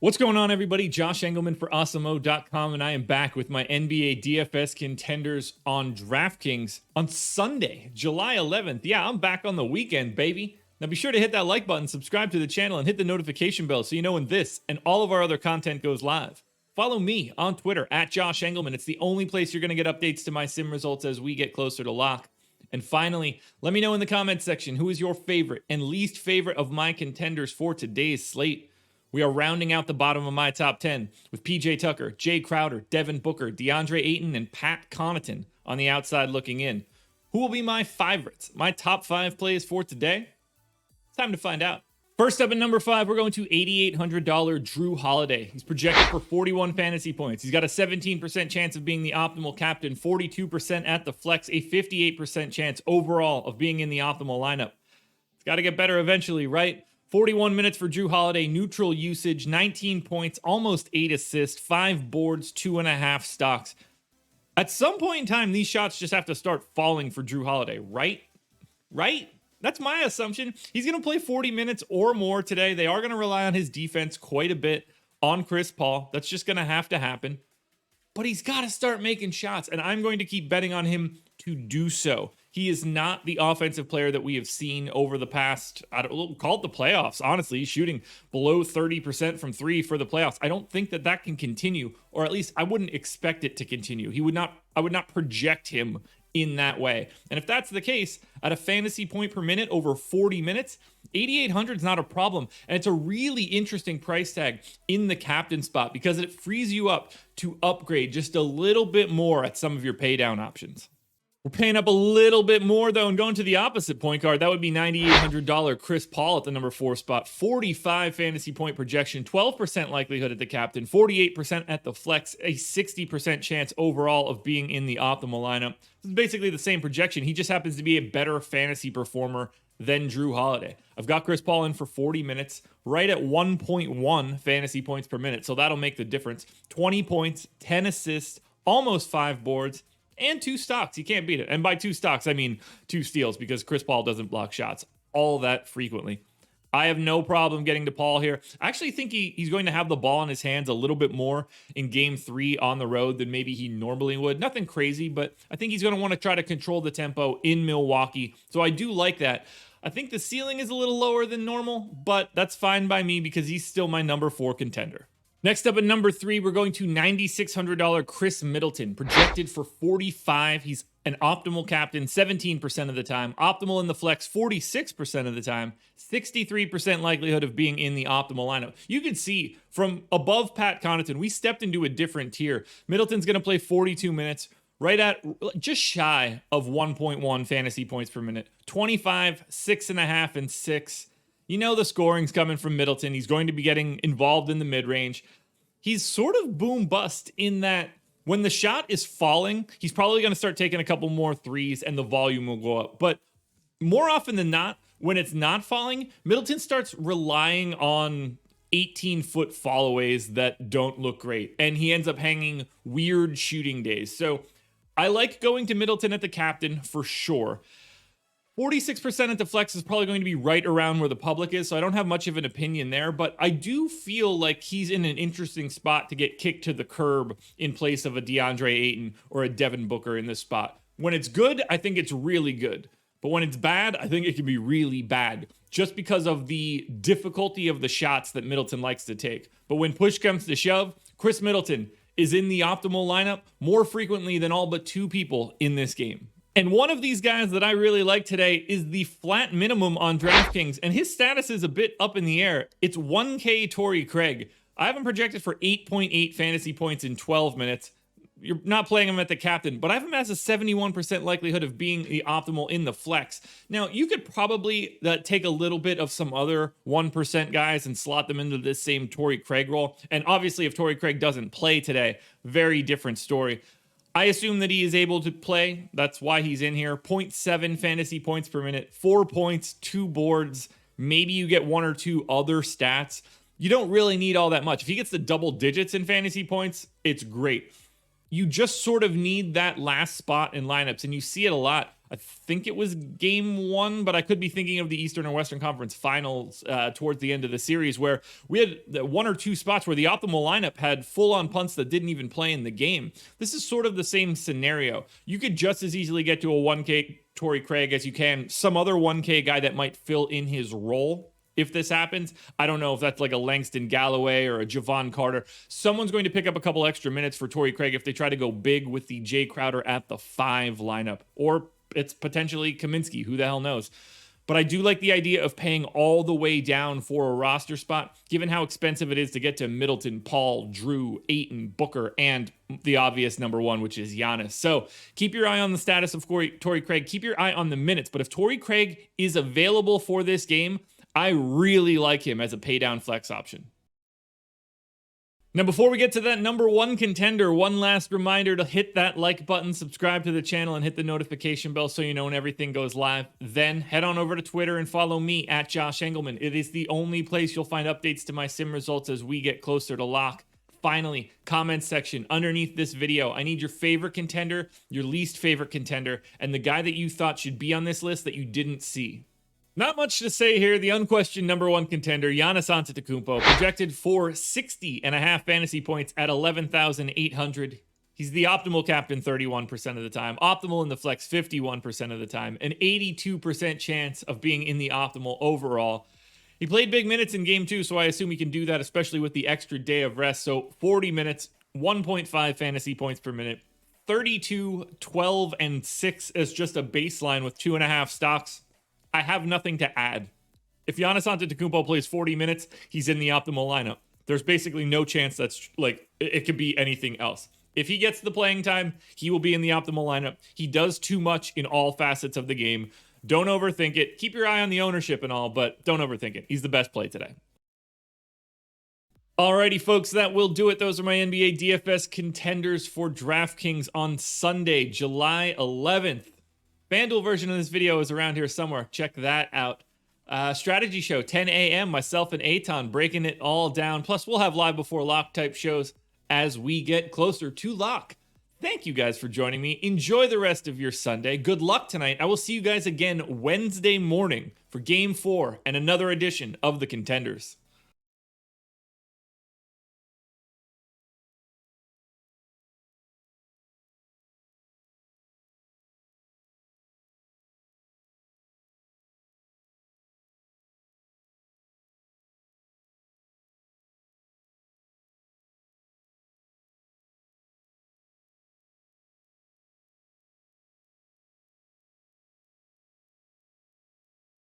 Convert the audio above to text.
What's going on, everybody? Josh Engleman for Awesemo.com, and I am back with my NBA DFS contenders on DraftKings on Sunday, July 11th. Yeah, I'm back on the weekend, baby. Now be sure to hit that like button, subscribe to the channel, and hit the notification bell so you know when this and all of our other content goes live. Follow me on Twitter at Josh Engleman. It's the only place you're going to get updates to my sim results as we get closer to lock. And finally, let me know in the comments section who is your favorite and least favorite of my contenders for today's slate. We are rounding out the bottom of my top 10 with PJ Tucker, Jay Crowder, Devin Booker, DeAndre Ayton, and Pat Connaughton on the outside looking in. Who will be my favorites? My top 5 plays for today? It's time to find out. First up at number 5, we're going to $8,800 Jrue Holiday. He's projected for 41 fantasy points. He's got a 17% chance of being the optimal captain, 42% at the flex, a 58% chance overall of being in the optimal lineup. It's got to get better eventually, right? 41 minutes for Jrue Holiday, neutral usage, 19 points, almost 8 assists, 5 boards, 2.5 stocks. At some point in time, these shots just have to start falling for Jrue Holiday, right? Right? That's my assumption. He's going to play 40 minutes or more today. They are going to rely on his defense quite a bit on Chris Paul. That's just going to have to happen. But he's got to start making shots, and I'm going to keep betting on him to do so. He is not the offensive player that we have seen over the past, call it the playoffs, honestly. He's shooting below 30% from 3 for the playoffs. I don't think that can continue, or at least I wouldn't expect it to continue. I would not project him in that way. And if that's the case, at a fantasy point per minute over 40 minutes, 8,800 is not a problem. And it's a really interesting price tag in the captain spot because it frees you up to upgrade just a little bit more at some of your pay down options. We're paying up a little bit more, though, and going to the opposite point guard. That would be $9,800 Chris Paul at the number 4 spot. 45 fantasy point projection, 12% likelihood at the captain, 48% at the flex, a 60% chance overall of being in the optimal lineup. This is basically the same projection. He just happens to be a better fantasy performer than Jrue Holiday. I've got Chris Paul in for 40 minutes, right at 1.1 fantasy points per minute, so that'll make the difference. 20 points, 10 assists, almost 5 boards, and 2 stocks. You can't beat it. And by 2 stocks, I mean 2 steals because Chris Paul doesn't block shots all that frequently. I have no problem getting to Paul here. I actually think he's going to have the ball in his hands a little bit more in game 3 on the road than maybe he normally would. Nothing crazy, but I think he's going to want to try to control the tempo in Milwaukee. So I do like that. I think the ceiling is a little lower than normal, but that's fine by me because he's still my number 4 contender. Next up at number 3, we're going to $9,600 Chris Middleton, projected for 45. He's an optimal captain 17% of the time, optimal in the flex 46% of the time, 63% likelihood of being in the optimal lineup. You can see from above Pat Connaughton, we stepped into a different tier. Middleton's going to play 42 minutes, right at just shy of 1.1 fantasy points per minute, 25, 6.5, and 6. You know the scoring's coming from Middleton. He's going to be getting involved in the mid-range. He's sort of boom bust in that when the shot is falling, he's probably going to start taking a couple more threes and the volume will go up. But more often than not, when it's not falling, Middleton starts relying on 18-foot fallaways that don't look great. And he ends up hanging weird shooting days. So I like going to Middleton at the captain for sure. 46% at the flex is probably going to be right around where the public is, so I don't have much of an opinion there, but I do feel like he's in an interesting spot to get kicked to the curb in place of a DeAndre Ayton or a Devin Booker in this spot. When it's good, I think it's really good, but when it's bad, I think it can be really bad just because of the difficulty of the shots that Middleton likes to take. But when push comes to shove, Chris Middleton is in the optimal lineup more frequently than all but 2 people in this game. And one of these guys that I really like today is the flat minimum on DraftKings, and his status is a bit up in the air. It's 1K Torrey Craig. I have him projected for 8.8 fantasy points in 12 minutes. You're not playing him at the captain, but I have him as a 71% likelihood of being the optimal in the flex. Now, you could probably take a little bit of some other 1% guys and slot them into this same Torrey Craig role. And obviously, if Torrey Craig doesn't play today, very different story. I assume that he is able to play. That's why he's in here. 0.7 fantasy points per minute, 4 points, 2 boards. Maybe you get 1 or 2 other stats. You don't really need all that much. If he gets the double digits in fantasy points, it's great. You just sort of need that last spot in lineups, and you see it a lot. I think it was game 1, but I could be thinking of the Eastern or Western Conference Finals towards the end of the series, where we had 1 or 2 spots where the optimal lineup had full-on punts that didn't even play in the game. This is sort of the same scenario. You could just as easily get to a 1K Torrey Craig as you can some other 1K guy that might fill in his role. If this happens, I don't know if that's like a Langston Galloway or a Javon Carter. Someone's going to pick up a couple extra minutes for Torrey Craig if they try to go big with the Jay Crowder at the 5 lineup. Or it's potentially Kaminsky, who the hell knows. But I do like the idea of paying all the way down for a roster spot, given how expensive it is to get to Middleton, Paul, Drew, Ayton, Booker, and the obvious number 1, which is Giannis. So keep your eye on the status of Torrey Craig. Keep your eye on the minutes. But if Torrey Craig is available for this game, I really like him as a paydown flex option. Now, before we get to that number 1 contender, one last reminder to hit that like button, subscribe to the channel, and hit the notification bell so you know when everything goes live. Then head on over to Twitter and follow me at Josh Engleman. It is the only place you'll find updates to my sim results as we get closer to lock. Finally, comment section underneath this video. I need your favorite contender, your least favorite contender, and the guy that you thought should be on this list that you didn't see. Not much to say here. The unquestioned number 1 contender, Giannis Antetokounmpo, projected for 60.5 fantasy points at 11,800. He's the optimal captain 31% of the time, optimal in the flex 51% of the time, an 82% chance of being in the optimal overall. He played big minutes in game 2, so I assume he can do that, especially with the extra day of rest. So 40 minutes, 1.5 fantasy points per minute, 32, 12, and 6 as just a baseline with 2.5 stocks. I have nothing to add. If Giannis Antetokounmpo plays 40 minutes, he's in the optimal lineup. There's basically no chance that's like, it could be anything else. If he gets the playing time, he will be in the optimal lineup. He does too much in all facets of the game. Don't overthink it. Keep your eye on the ownership and all, but don't overthink it. He's the best play today. Alrighty, folks, that will do it. Those are my NBA DFS contenders for DraftKings on Sunday, July 11th. FanDuel version of this video is around here somewhere. Check that out. Strategy show, 10 a.m. Myself and Aton breaking it all down. Plus, we'll have live before lock type shows as we get closer to lock. Thank you guys for joining me. Enjoy the rest of your Sunday. Good luck tonight. I will see you guys again Wednesday morning for Game 4 and another edition of the Contenders.